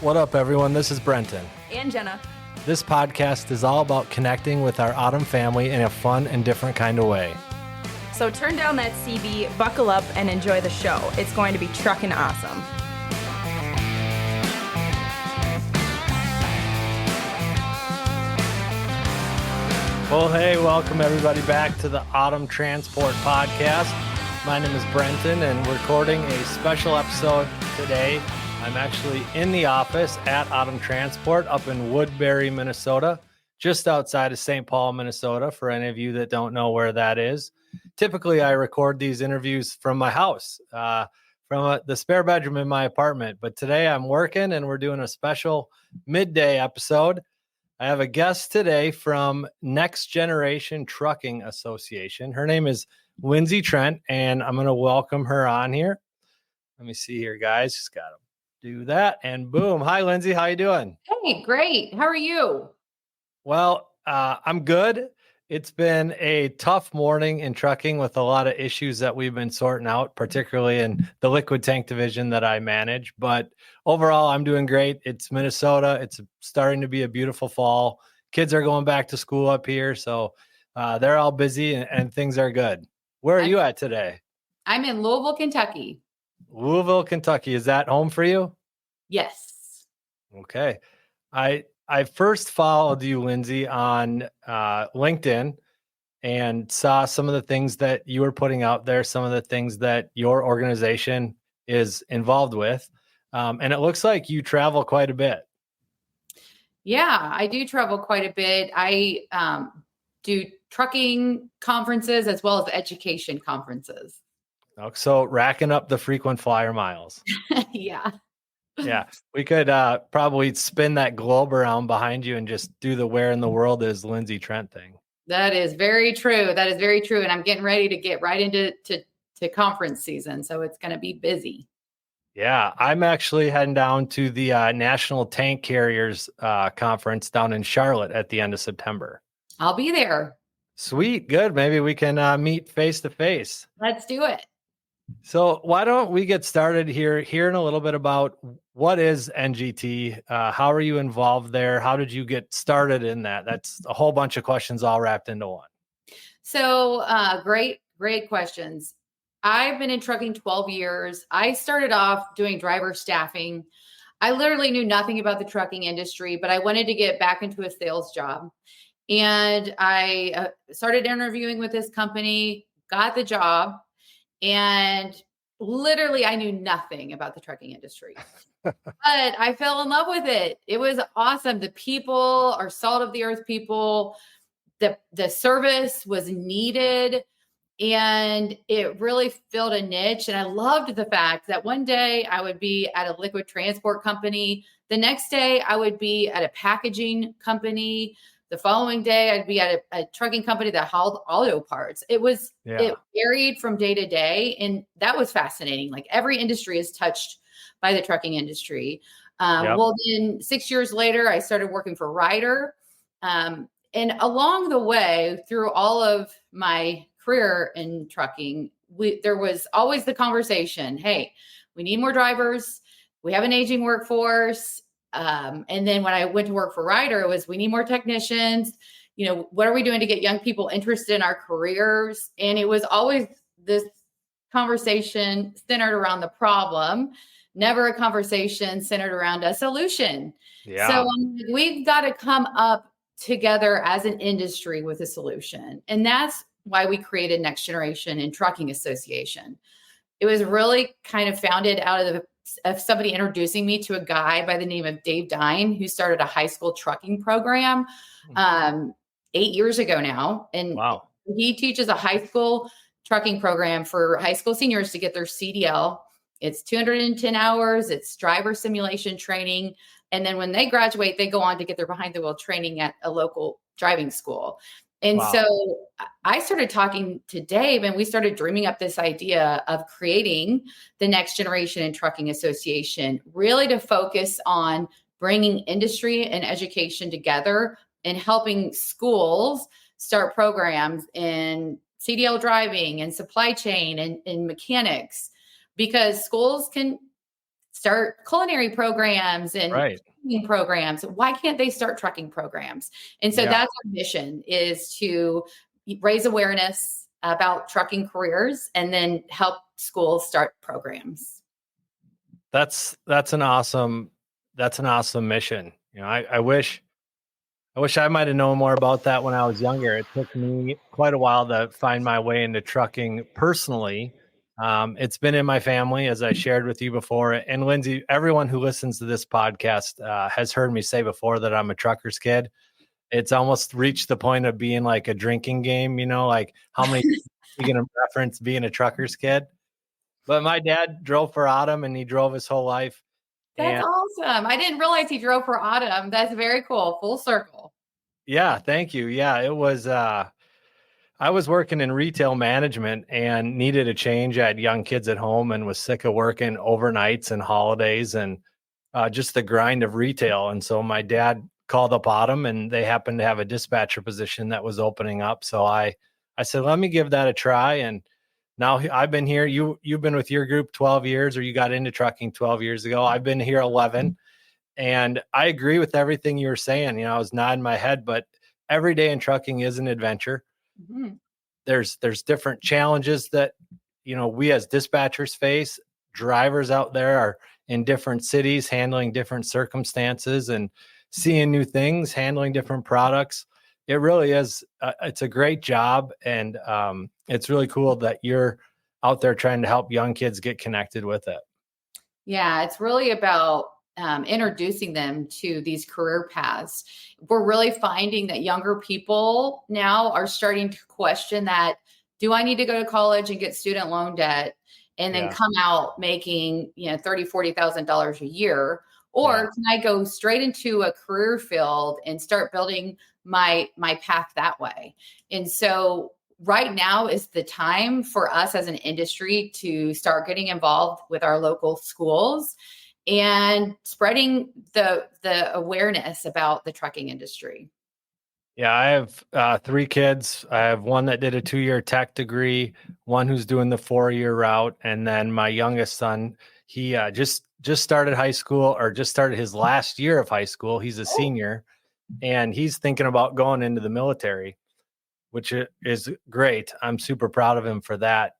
What up, everyone? This is Brenton. And Jenna. This podcast is all about connecting with our Autumn family in a fun and different kind of way. So turn down that CB, buckle up, and enjoy the show. It's going to be truckin' awesome. Well, hey, welcome everybody back to the Autumn Transport Podcast. My name is Brenton, and we're recording a special episode today. I'm actually in the office at Autumn Transport up in Woodbury, Minnesota, just outside of St. Paul, Minnesota, for any of you that don't know where that is. Typically, I record these interviews from my house, from the spare bedroom in my apartment. But today I'm working, and we're doing a special midday episode. I have a guest today from Next Generation Trucking Association. Her name is Lindsey Trent, and I'm going to welcome her on here. Let me see here, guys. Just got to do that, and boom. Hi, Lindsey. How you doing? Hey, great. How are you? Well, I'm good. It's been a tough morning in trucking with a lot of issues that we've been sorting out, particularly in the liquid tank division that I manage. But overall, I'm doing great. It's Minnesota. It's starting to be a beautiful fall. Kids are going back to school up here, so they're all busy and things are good. Where are you at today? I'm in Louisville, Kentucky. Louisville, Kentucky. Is that home for you? Yes. Okay. I first followed you, Lindsey, on LinkedIn and saw some of the things that you were putting out there, some of the things that your organization is involved with. And it looks like you travel quite a bit. Yeah, I do travel quite a bit. I do trucking conferences as well as education conferences. So racking up the frequent flyer miles. Yeah. Yeah, we could probably spin that globe around behind you and just do the where in the world is Lindsey Trent thing. That is very true. That is very true. And I'm getting ready to get right into conference season. So it's going to be busy. Yeah, I'm actually heading down to the National Tank Carriers Conference down in Charlotte at the end of September. I'll be there. Sweet. Good. Maybe we can meet face to face. Let's do it. So why don't we get started here, hearing a little bit about what is NGT? How are you involved there? How did you get started in that? That's a whole bunch of questions all wrapped into one. So great questions. I've been in trucking 12 years. I started off doing driver staffing. I literally knew nothing about the trucking industry, but I wanted to get back into a sales job. And I started interviewing with this company, got the job. And literally, I knew nothing about the trucking industry, but I fell in love with it. It was awesome. The people are salt of the earth people. The service was needed, and it really filled a niche. And I loved the fact that one day I would be at a liquid transport company. The next day I would be at a packaging company. The following day, I'd be at a trucking company that hauled auto parts. It varied from day to day. And that was fascinating. Like every industry is touched by the trucking industry. Well, then 6 years later, I started working for Ryder. And along the way, through all of my career in trucking, there was always the conversation, hey, we need more drivers. We have an aging workforce. And then when I went to work for Ryder, it was, we need more technicians. You know, what are we doing to get young people interested in our careers? And it was always this conversation centered around the problem, never a conversation centered around a solution. Yeah. So we've got to come up together as an industry with a solution. And that's why we created Next Generation and Trucking Association. It was really kind of founded out of somebody introducing me to a guy by the name of Dave Dine, who started a high school trucking program 8 years ago now. And wow. He teaches a high school trucking program for high school seniors to get their CDL. It's 210 hours. It's driver simulation training. And then when they graduate, they go on to get their behind the wheel training at a local driving school. And so I started talking to Dave, and we started dreaming up this idea of creating the Next Generation and Trucking Association, really to focus on bringing industry and education together and helping schools start programs in CDL driving and supply chain and mechanics, because schools can start culinary programs and Right. training programs. Why can't they start trucking programs? And so Yeah. that's our mission, is to raise awareness about trucking careers and then help schools start programs. That's an awesome mission. I wish I might have known more about that when I was younger. It took me quite a while to find my way into trucking personally. It's been in my family, as I shared with you before. And Lindsey, everyone who listens to this podcast has heard me say before that I'm a trucker's kid. It's almost reached the point of being like a drinking game, like how many you going to reference being a trucker's kid. But my dad drove for Autumn, and he drove his whole life. That's awesome. I didn't realize he drove for Autumn. That's very cool. Full circle. Yeah, thank you. Yeah, it was I was working in retail management and needed a change. I had young kids at home and was sick of working overnights and holidays and just the grind of retail. And so my dad called up Autumn, and they happened to have a dispatcher position that was opening up. So I said, let me give that a try. And now I've been here. You've been with your group 12 years, or you got into trucking 12 years ago. I've been here 11. And I agree with everything you were saying. I was nodding my head, but every day in trucking is an adventure. Mm-hmm. There's different challenges that, we as dispatchers face. Drivers out there are in different cities, handling different circumstances and seeing new things, handling different products. It really is. It's a great job. And it's really cool that you're out there trying to help young kids get connected with it. Yeah, it's really about introducing them to these career paths. We're really finding that younger people now are starting to question that, do I need to go to college and get student loan debt and then come out making, $30,000, $40,000 a year? Or can I go straight into a career field and start building my path that way? And so right now is the time for us as an industry to start getting involved with our local schools and spreading the awareness about the trucking industry. Yeah, I have 3 kids. I have one that did a 2-year tech degree, one who's doing the 4-year route, and then my youngest son, he just started high school, or just started his last year of high school. He's a senior, and he's thinking about going into the military, which is great. I'm super proud of him for that.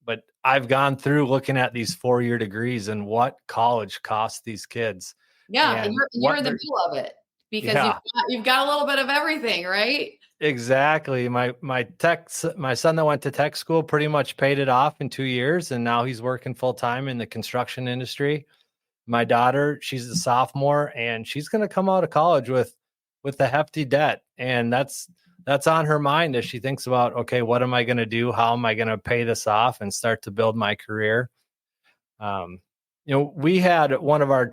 But I've gone through looking at these 4-year degrees and what college costs these kids. Yeah, and you're in the middle of it because you've got a little bit of everything, right? Exactly. My son that went to tech school pretty much paid it off in 2 years, and now he's working full time in the construction industry. My daughter, she's a sophomore, and she's going to come out of college with a hefty debt, and that's on her mind as she thinks about, okay, what am I going to do? How am I going to pay this off and start to build my career? We had one of our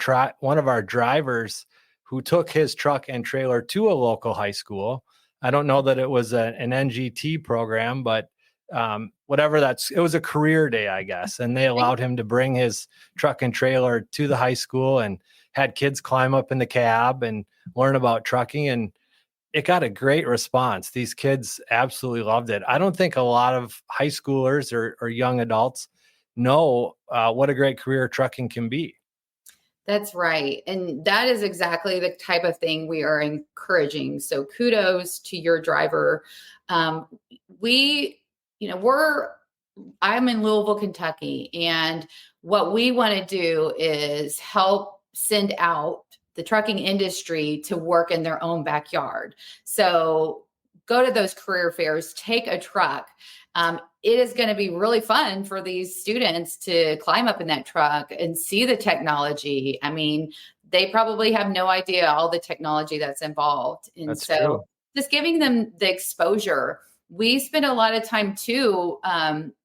drivers who took his truck and trailer to a local high school. I don't know that it was an NGT program, but whatever it was a career day, I guess. And they allowed him to bring his truck and trailer to the high school and had kids climb up in the cab and learn about trucking. And it got a great response. These kids absolutely loved it. I don't think a lot of high schoolers or young adults know what a great career trucking can be. That's right. And that is exactly the type of thing we are encouraging. So kudos to your driver. I'm in Louisville, Kentucky, and what we want to do is help send out the trucking industry to work in their own backyard. So go to those career fairs, take a truck. It is going to be really fun for these students to climb up in that truck and see the technology. I mean, they probably have no idea all the technology that's involved. And that's true. Just giving them the exposure. We spend a lot of time too,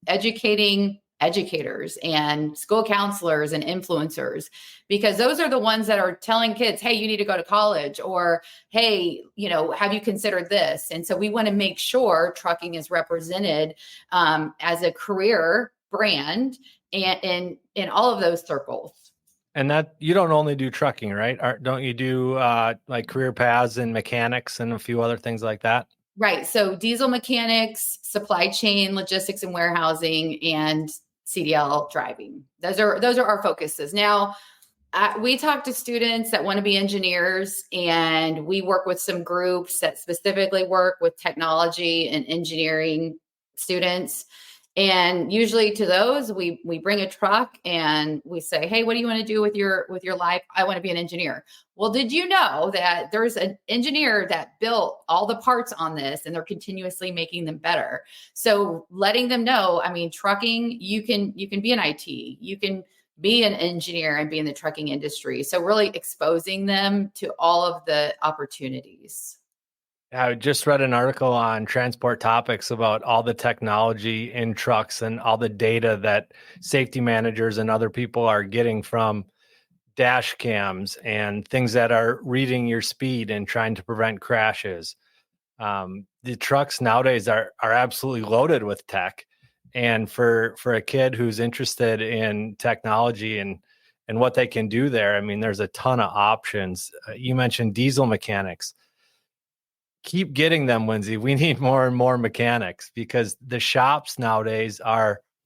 educating educators and school counselors and influencers, because those are the ones that are telling kids, hey, you need to go to college, or, hey, have you considered this? And so we want to make sure trucking is represented as a career brand and in all of those circles. And that you don't only do trucking, right? Don't you do like career paths and mechanics and a few other things like that? Right. So diesel mechanics, supply chain, logistics and warehousing, and CDL driving. Those are our focuses. Now, We talk to students that want to be engineers, and we work with some groups that specifically work with technology and engineering students. And usually to those, we bring a truck and we say, hey, what do you want to do with your life? I want to be an engineer. Well, did you know that there's an engineer that built all the parts on this and they're continuously making them better? So letting them know, I mean, trucking, you can be an IT, you can be an engineer and be in the trucking industry. So really exposing them to all of the opportunities. I just read an article on Transport Topics about all the technology in trucks and all the data that safety managers and other people are getting from dash cams and things that are reading your speed and trying to prevent crashes. The trucks nowadays are absolutely loaded with tech. And for a kid who's interested in technology and what they can do there, I mean, there's a ton of options. You mentioned diesel mechanics. Keep getting them, Lindsey. We need more and more mechanics because the shops nowadays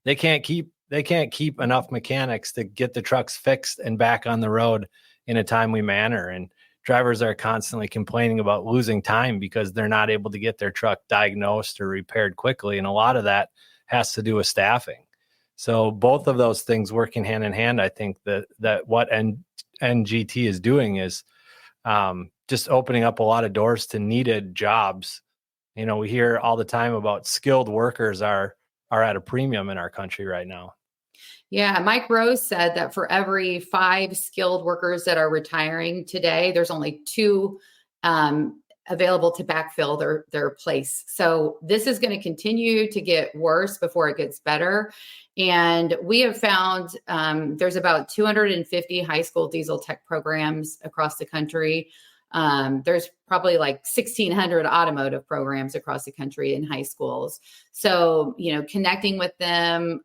they can't keep enough mechanics to get the trucks fixed and back on the road in a timely manner. And drivers are constantly complaining about losing time because they're not able to get their truck diagnosed or repaired quickly. And a lot of that has to do with staffing. So both of those things working hand in hand, I think that what NGT is doing is just opening up a lot of doors to needed jobs. You know, we hear all the time about skilled workers are at a premium in our country right now. Yeah, Mike Rose said that for every 5 skilled workers that are retiring today, there's only 2 available to backfill their place. So this is going to continue to get worse before it gets better. And we have found there's about 250 high school diesel tech programs across the country. There's probably like 1,600 automotive programs across the country in high schools. So, you know, connecting with them,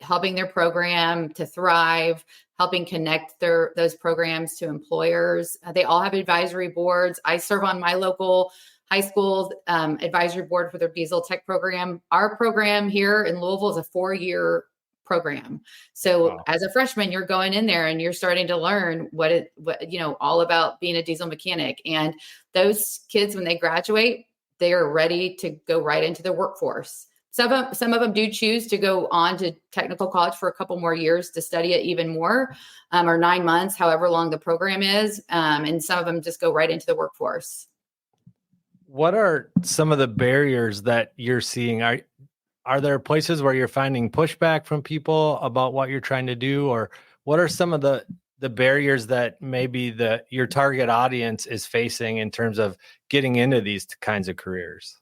helping their program to thrive, helping connect those programs to employers. They all have advisory boards. I serve on my local high school advisory board for their diesel tech program. Our program here in Louisville is a 4-year program. So wow. As a freshman, you're going in there and you're starting to learn what all about being a diesel mechanic. And those kids, when they graduate, they are ready to go right into the workforce. Some of them do choose to go on to technical college for a couple more years to study it even more, or 9 months, however long the program is. And some of them just go right into the workforce. What are some of the barriers that you're seeing? Are there places where you're finding pushback from people about what you're trying to do? Or what are some of the barriers that maybe your target audience is facing in terms of getting into these kinds of careers?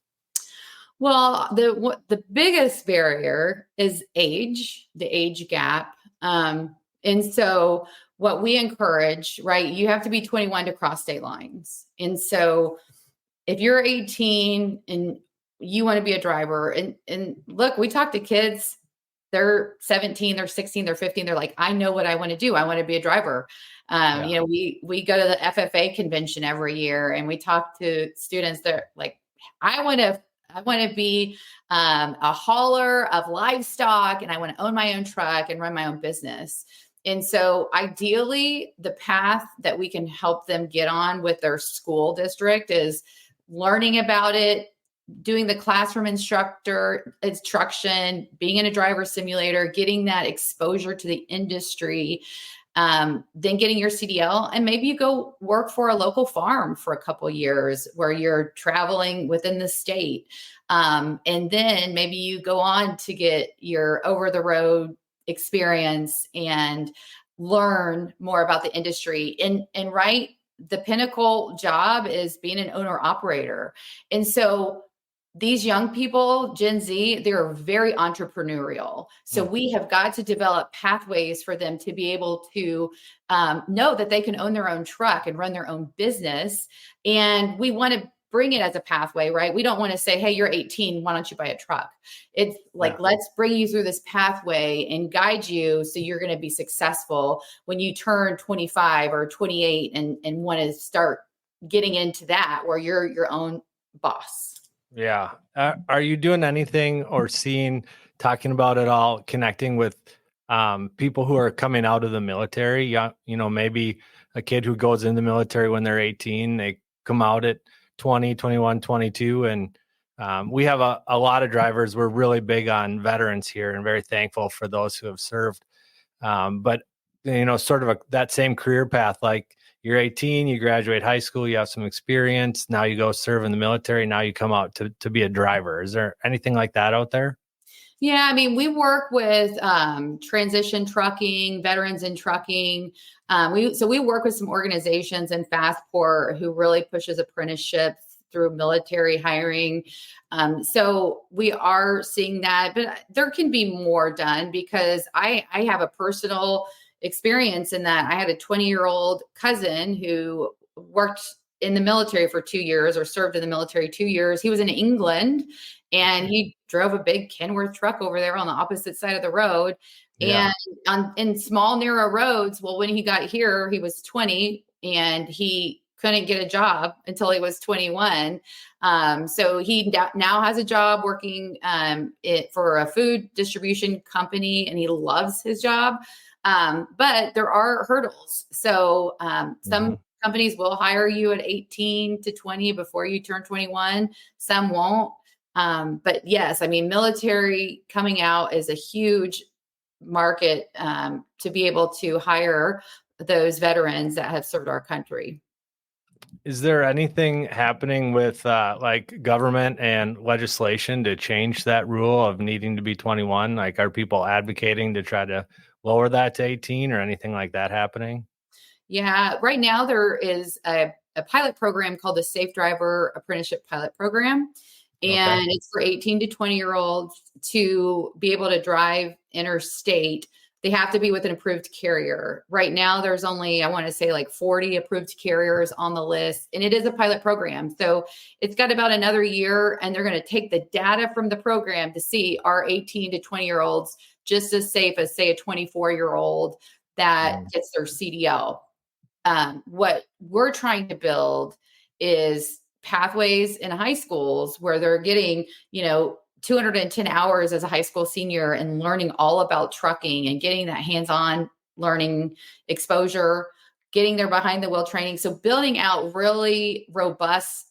Well, the biggest barrier is age, the age gap. And so what we encourage, right, you have to be 21 to cross state lines. And so if you're 18 and you want to be a driver, and look, we talk to kids, they're 17, they're 16, they're 15. They're like, I know what I want to do. I want to be a driver. You know, we go to the FFA convention every year and we talk to students that like, I want to be a hauler of livestock, and I want to own my own truck and run my own business. And so ideally, the path that we can help them get on with their school district is learning about it, doing the classroom instruction, being in a driver simulator, getting that exposure to the industry, then getting your CDL, and maybe you go work for a local farm for a couple of years where you're traveling within the state. And then maybe you go on to get your over-the-road experience and learn more about the industry. And right, the pinnacle job is being an owner-operator. And so these young people, Gen Z, they're very entrepreneurial. So we have got to develop pathways for them to be able to know that they can own their own truck and run their own business. And we want to bring it as a pathway, right? We don't want to say, hey, you're 18, why don't you buy a truck? It's like, let's bring you through this pathway and guide you so you're going to be successful when you turn 25 or 28 and want to start getting into that where you're your own boss. Yeah. Are you doing anything or talking about it all, connecting with people who are coming out of the military. Maybe a kid who goes in the military when they're 18, they come out at 20, 21, 22. And we have a lot of drivers. We're really big on veterans here and very thankful for those who have served. But, sort of that same career path, like you're 18, you graduate high school, you have some experience. Now you go serve in the military. Now you come out to be a driver. Is there anything like that out there? Yeah, I mean, we work with transition trucking, veterans in trucking. We work with some organizations in Fastport who really pushes apprenticeships through military hiring. So we are seeing that, but there can be more done because I have a personal experience in that I had a 20-year-old cousin who worked in the military for 2 years or served in the military 2 years. He was in England and he drove a big Kenworth truck over there on the opposite side of the road. Yeah. And in small, narrow roads. Well, when he got here, he was 20 and he couldn't get a job until he was 21. So he now has a job working for a food distribution company and he loves his job. But there are hurdles. So some companies will hire you at 18 to 20 before you turn 21. Some won't. But yes, I mean, military coming out is a huge market to be able to hire those veterans that have served our country. Is there anything happening with like government and legislation to change that rule of needing to be 21? Like, are people advocating to try to lower that to 18 or anything like that happening? Yeah, right now there is a pilot program called the Safe Driver Apprenticeship Pilot Program. And It's for 18 to 20-year-olds to be able to drive interstate. They have to be with an approved carrier. Right now, there's only, I want to say like 40 approved carriers on the list, and it is a pilot program. So it's got about another year, and they're going to take the data from the program to see are 18 to 20-year-olds just as safe as, say, a 24-year-old that gets their CDL. What we're trying to build is pathways in high schools where they're getting, 210 hours as a high school senior and learning all about trucking and getting that hands-on learning exposure, getting their behind the wheel training. So building out really robust,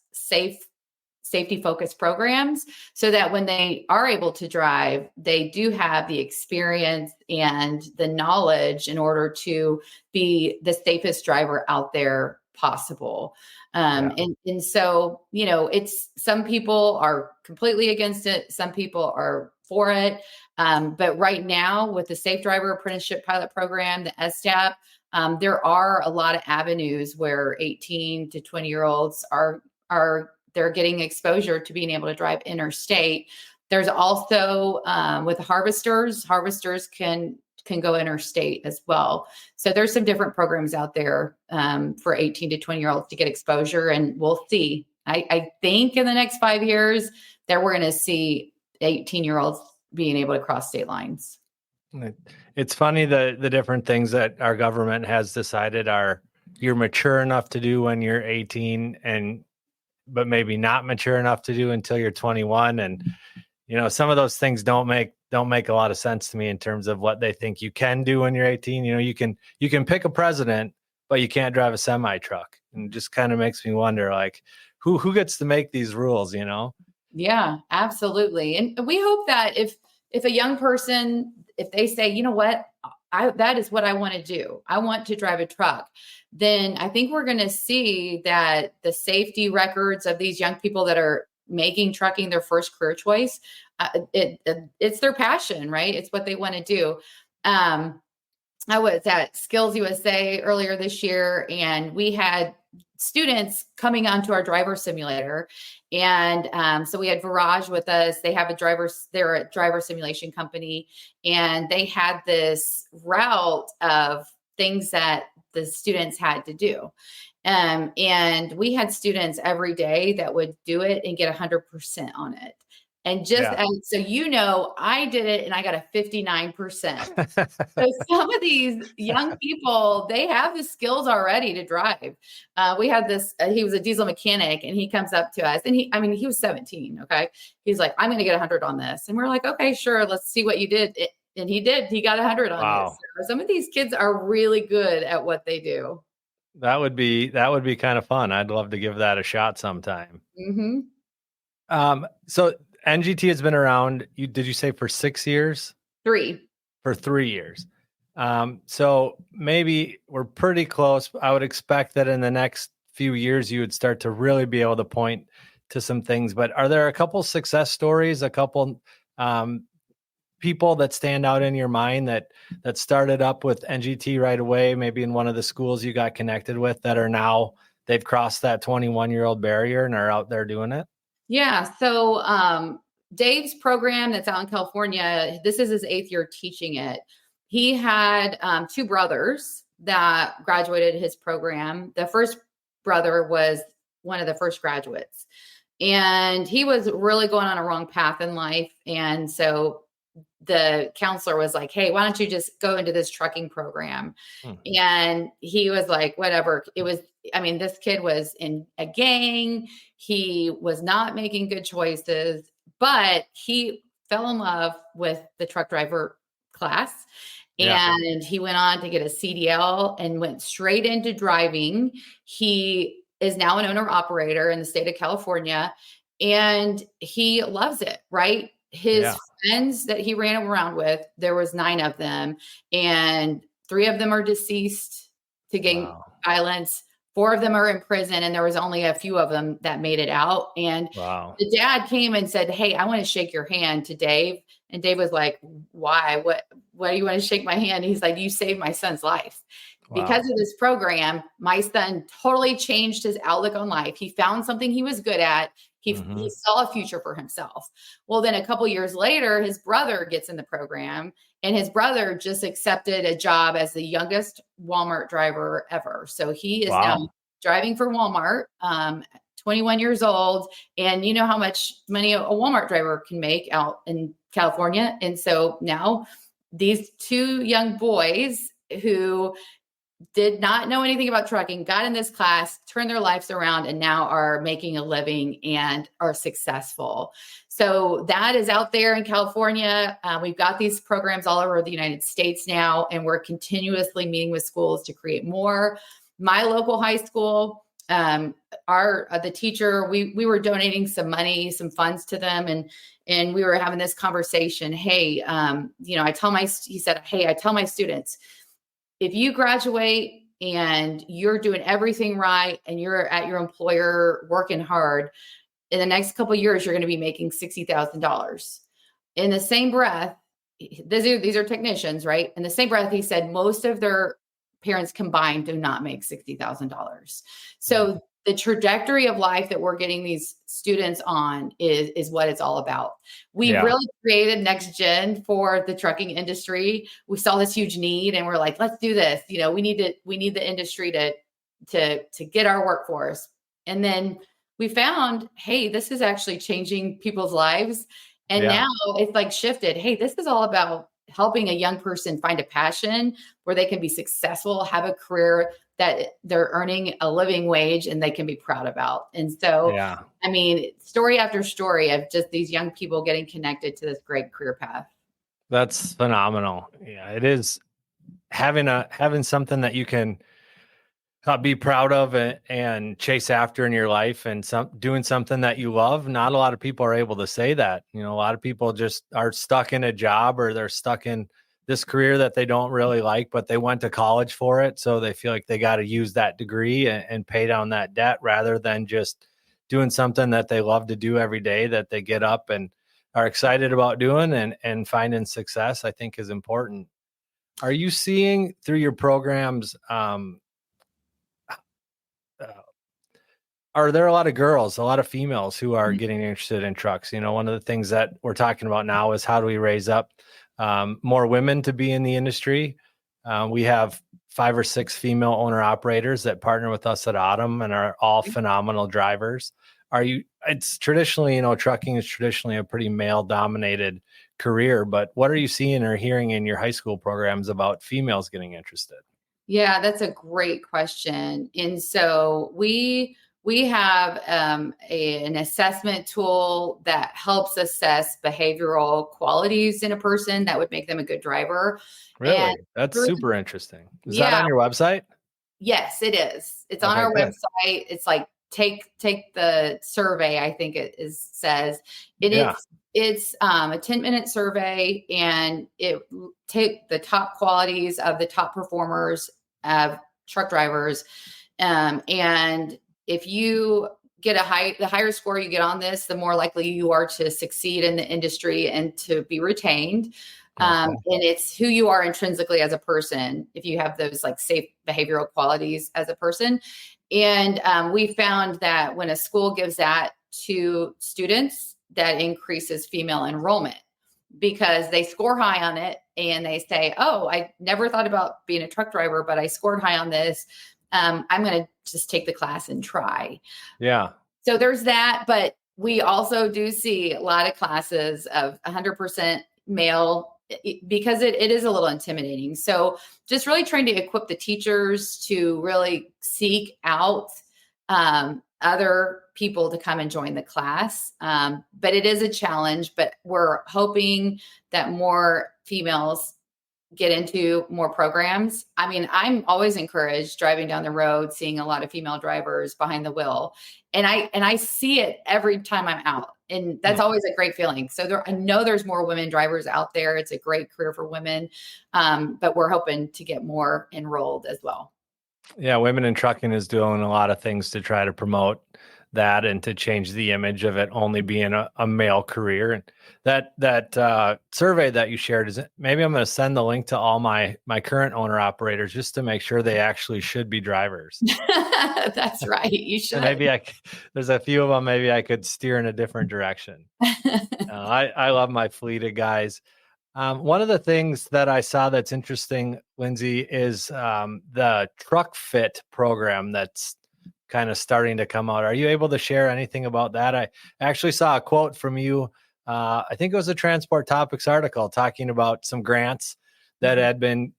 safety-focused programs so that when they are able to drive, they do have the experience and the knowledge in order to be the safest driver out there possible. And so, it's some people are completely against it. Some people are for it. But right now with the Safe Driver Apprenticeship Pilot Program, the SDAP, there are a lot of avenues where 18 to 20-year-olds they're getting exposure to being able to drive interstate. There's also with harvesters can go interstate as well. So there's some different programs out there for 18 to 20-year-olds to get exposure. And we'll see. I think in the next 5 years that we're going to see 18-year-olds being able to cross state lines. It's funny the different things that our government has decided you're mature enough to do when you're 18 but maybe not mature enough to do until you're 21. And, some of those things don't make a lot of sense to me in terms of what they think you can do when you're 18. You can pick a president, but you can't drive a semi truck. And it just kind of makes me wonder, like, who gets to make these rules, Yeah, absolutely. And we hope that if a young person, if they say, you know what, that is what I want to do. I want to drive a truck. Then I think we're going to see that the safety records of these young people that are making trucking their first career choice, it's their passion, right? It's what they want to do. I was at Skills USA earlier this year, and we had students coming onto our driver simulator. And so we had Virage with us. They're a driver simulation company, and they had this route of things that the students had to do. And we had students every day that would do it and get 100% on it. And so, I did it and I got a 59%. So some of these young people, they have the skills already to drive. We had this, he was a diesel mechanic, and he comes up to us, and he was 17. Okay. He's like, I'm going to get 100 on this. And we're like, okay, sure. Let's see what you did. And he did. He got 100 on his. So some of these kids are really good at what they do. That would be kind of fun. I'd love to give that a shot sometime. So NGT has been around, did you say for 6 years? 3. For 3 years. So maybe we're pretty close. I would expect that in the next few years, you would start to really be able to point to some things. But are there a couple success stories, a couple people that stand out in your mind that started up with NGT right away, maybe in one of the schools you got connected with, that are now, they've crossed that 21-year-old barrier and are out there doing it? Yeah. So Dave's program that's out in California, this is his 8th year teaching it. He had 2 brothers that graduated his program. The first brother was one of the first graduates, and he was really going on a wrong path in life. And so the counselor was like, hey, why don't you just go into this trucking program? And he was like, whatever. This kid was in a gang. He was not making good choices, but he fell in love with the truck driver class. And he went on to get a CDL and went straight into driving. He is now an owner operator in the state of California, and he loves it, right? His friends that he ran around with, there was 9 of them, and 3 of them are deceased to gang violence. 4 of them are in prison, and there was only a few of them that made it out. And the dad came and said, hey, I want to shake your hand to Dave. And Dave was like, why? What do you want to shake my hand? He's like, you saved my son's life. Because of this program, my son totally changed his outlook on life. He found something he was good at. He saw a future for himself. Well, then a couple years later, his brother gets in the program, and his brother just accepted a job as the youngest Walmart driver ever. So he is now driving for Walmart, 21 years old. And you know how much money a Walmart driver can make out in California. And so now these 2 young boys who did not know anything about trucking, got in this class, turned their lives around, and now are making a living and are successful. So that is out there in California. We've got these programs all over the United States now, and we're continuously meeting with schools to create more. My local high school, the teacher, we were donating some money, some funds to them, and we were having this conversation. Hey, I tell my students, if you graduate and you're doing everything right and you're at your employer working hard, in the next couple of years, you're going to be making $60,000. In the same breath, these are technicians, right? In the same breath, he said most of their parents combined do not make $60,000. So the trajectory of life that we're getting these students on is what it's all about. We really created next gen for the trucking industry. We saw this huge need, and we're like, let's do this. We need the industry to get our workforce. And then we found, hey, this is actually changing people's lives. And now it's like shifted. Hey, this is all about helping a young person find a passion where they can be successful, have a career that they're earning a living wage and they can be proud about. And so, story after story of just these young people getting connected to this great career path. That's phenomenal. Yeah, it is having something that you can be proud of and chase after in your life, and doing something that you love. Not a lot of people are able to say that. A lot of people just are stuck in a job, or they're stuck in this career that they don't really like, but they went to college for it. So they feel like they got to use that degree and pay down that debt, rather than just doing something that they love to do every day, that they get up and are excited about doing and finding success, I think is important. Are you seeing through your programs, are there a lot of girls, a lot of females who are getting interested in trucks? One of the things that we're talking about now is how do we raise up more women to be in the industry? We have 5 or 6 female owner operators that partner with us at Autumn and are all phenomenal drivers. It's traditionally, trucking is traditionally a pretty male dominated career, but what are you seeing or hearing in your high school programs about females getting interested? Yeah, that's a great question. And so we We have an assessment tool that helps assess behavioral qualities in a person that would make them a good driver. Really? And That's through, super interesting. Is that yeah, on your website? yes, it is. It's on Okay, our good. website. It's like take the survey, I think it is says. And Yeah. it's a 10-minute survey, and it take the top qualities of the top performers of truck drivers. And if you get the higher score you get on this, the more likely you are to succeed in the industry and to be retained. Okay. And it's who you are intrinsically as a person, if you have those like safe behavioral qualities as a person. And we found that when a school gives that to students, that increases female enrollment because they score high on it and they say, oh, I never thought about being a truck driver, but I scored high on this. I'm going to just take the class and try. Yeah. So there's that. But we also do see a lot of classes of 100% male because it is a little intimidating. So just really trying to equip the teachers to really seek out other people to come and join the class. But it is a challenge, but we're hoping that more females get into more programs. I mean, I'm always encouraged driving down the road, seeing a lot of female drivers behind the wheel. And I see it every time I'm out. And that's always a great feeling. So I know there's more women drivers out there. It's a great career for women. But we're hoping to get more enrolled as well. Yeah, Women in Trucking is doing a lot of things to try to promote that and to change the image of it only being a male career. And that survey that you shared, is maybe I'm going to send the link to all my current owner operators just to make sure they actually should be drivers. That's right. You should. And maybe there's a few of them, maybe I could steer in a different direction. I love my fleet of guys. One of the things that I saw that's interesting, Lindsey, is the Truck Fit program that's kind of starting to come out. Are you able to share anything about that? I actually saw a quote from you. I think it was a Transport Topics article talking about some grants that had been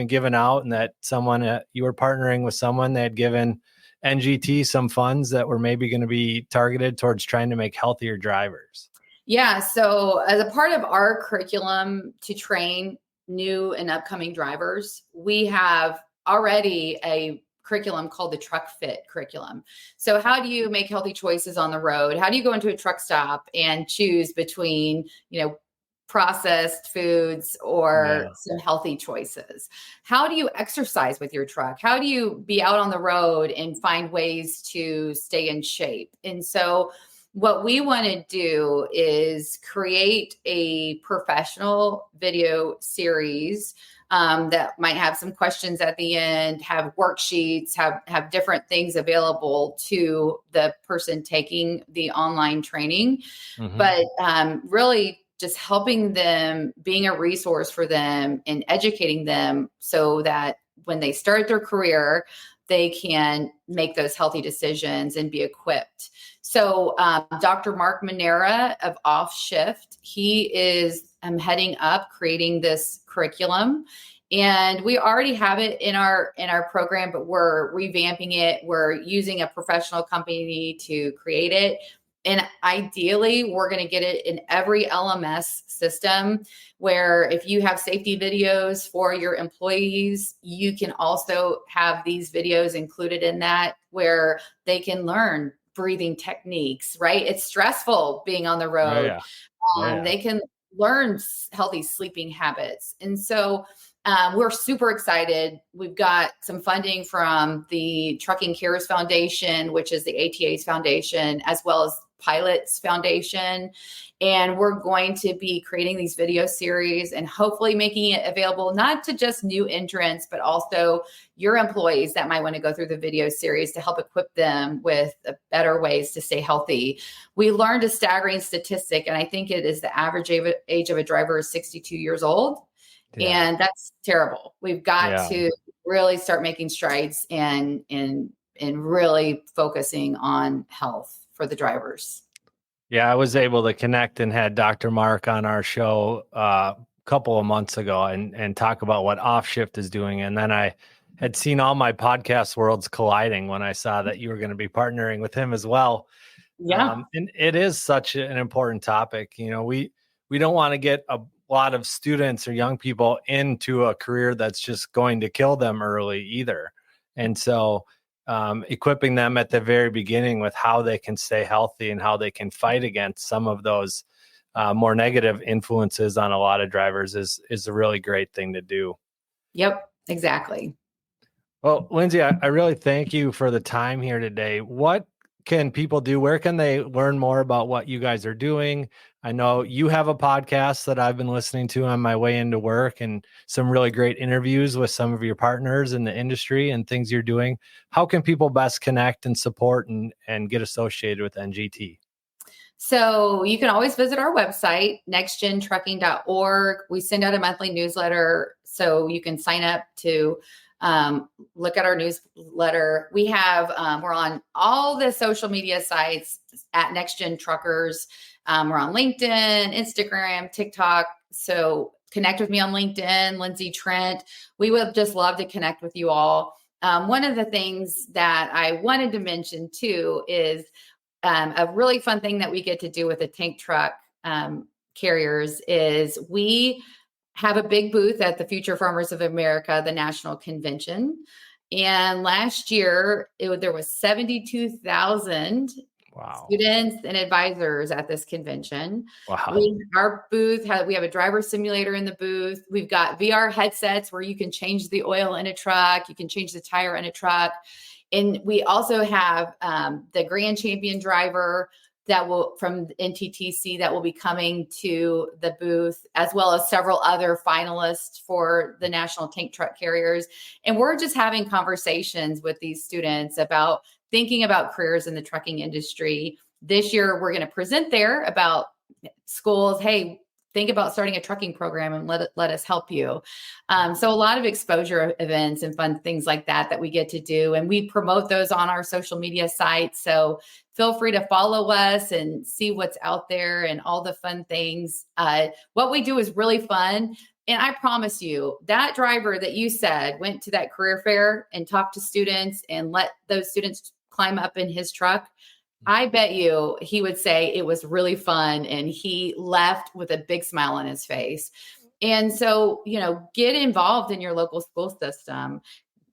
given out, and that someone you were partnering with someone that had given NGT some funds that were maybe going to be targeted towards trying to make healthier drivers. Yeah. So as a part of our curriculum to train new and upcoming drivers, we have already a curriculum called the Truck Fit curriculum. So how do you make healthy choices on the road? How do you go into a truck stop and choose between, processed foods or some healthy choices? How do you exercise with your truck? How do you be out on the road and find ways to stay in shape? And so what we want to do is create a professional video series that might have some questions at the end, have worksheets, have different things available to the person taking the online training, but really just helping them, being a resource for them and educating them so that when they start their career, they can make those healthy decisions and be equipped. So Dr. Mark Manera of Off Shift, he is heading up creating this curriculum. And we already have it in our program, but we're revamping it. We're using a professional company to create it. And ideally, we're going to get it in every LMS system where if you have safety videos for your employees, you can also have these videos included in that where they can learn breathing techniques, right? It's stressful being on the road. They can learn healthy sleeping habits. And so we're super excited. We've got some funding from the Trucking Cares Foundation, which is the ATA's foundation, as well as Pilots Foundation. And we're going to be creating these video series and hopefully making it available not to just new entrants, but also your employees that might want to go through the video series to help equip them with better ways to stay healthy. We learned a staggering statistic, and I think it is the average age of a driver is 62 years old. Yeah. And that's terrible. We've got to really start making strides and really focusing on health for the drivers. Yeah, I was able to connect and had Dr. Mark on our show a couple of months ago and talk about what Off Shift is doing. And then I had seen all my podcast worlds colliding when I saw that you were going to be partnering with him as well. Yeah. And it is such an important topic. You know, we don't want to get a lot of students or young people into a career that's just going to kill them early either. And so equipping them at the very beginning with how they can stay healthy and how they can fight against some of those more negative influences on a lot of drivers is a really great thing to do. Yep, exactly. Well, Lindsey, I really thank you for the time here today. What can people do? Where can they learn more about what you guys are doing? I know you have a podcast that I've been listening to on my way into work, and some really great interviews with some of your partners in the industry and things you're doing. How can people best connect and support and get associated with NGT? So you can always visit our website, nextgentrucking.org. We send out a monthly newsletter, so you can sign up to look at our newsletter. We have, we're on all the social media sites at Next Gen Truckers. We're on LinkedIn, Instagram, TikTok. So connect with me on LinkedIn, Lindsey Trent. We would just love to connect with you all. One of the things that I wanted to mention too is a really fun thing that we get to do with the tank truck carriers is we have a big booth at the Future Farmers of America, the national convention. And last year, there was 72,000 students and advisors at this convention. Wow. Our booth, we have a driver simulator in the booth. We've got VR headsets where you can change the oil in a truck. You can change the tire in a truck. And we also have the grand champion driver from NTTC that will be coming to the booth, as well as several other finalists for the national tank truck carriers. And we're just having conversations with these students about thinking about careers in the trucking industry. This year, we're going to present there about schools. Hey, think about starting a trucking program and let us help you. So a lot of exposure events and fun things like that we get to do. And we promote those on our social media sites. So feel free to follow us and see what's out there and all the fun things. What we do is really fun. And I promise you, that driver that you said went to that career fair and talked to students and let those students climb up in his truck, I bet you he would say it was really fun and he left with a big smile on his face. And so, get involved in your local school system.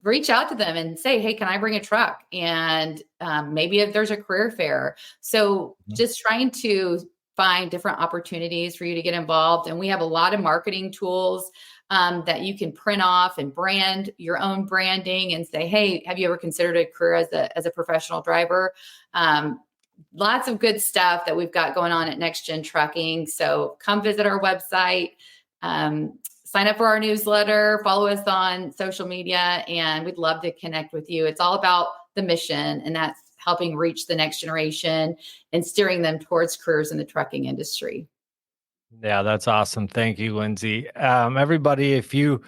Reach out to them and say, hey, can I bring a truck? And maybe if there's a career fair. So just trying to find different opportunities for you to get involved. And we have a lot of marketing tools that you can print off and brand your own branding and say, hey, have you ever considered a career as a professional driver? Lots of good stuff that we've got going on at Next Gen Trucking. So come visit our website, sign up for our newsletter, follow us on social media, and we'd love to connect with you. It's all about the mission, and that's helping reach the next generation and steering them towards careers in the trucking industry. Yeah, that's awesome. Thank you, Lindsey. Everybody, if you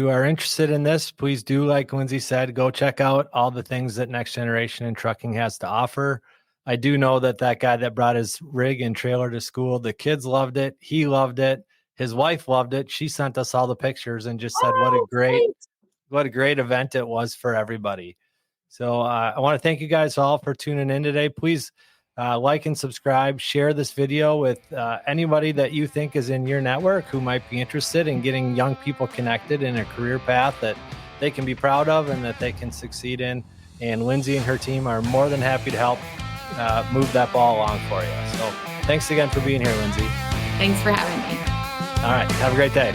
are interested in this, please do, like Lindsey said, go check out all the things that Next Generation in Trucking has to offer. I do know that guy that brought his rig and trailer to school, the kids loved it. He loved it. His wife loved it. She sent us all the pictures and just said what a great event it was for everybody. So I want to thank you guys all for tuning in today. Please like and subscribe, share this video with anybody that you think is in your network who might be interested in getting young people connected in a career path that they can be proud of and that they can succeed in. And Lindsey and her team are more than happy to help move that ball along for you. So thanks again for being here, Lindsey. Thanks for having me. All right. Have a great day.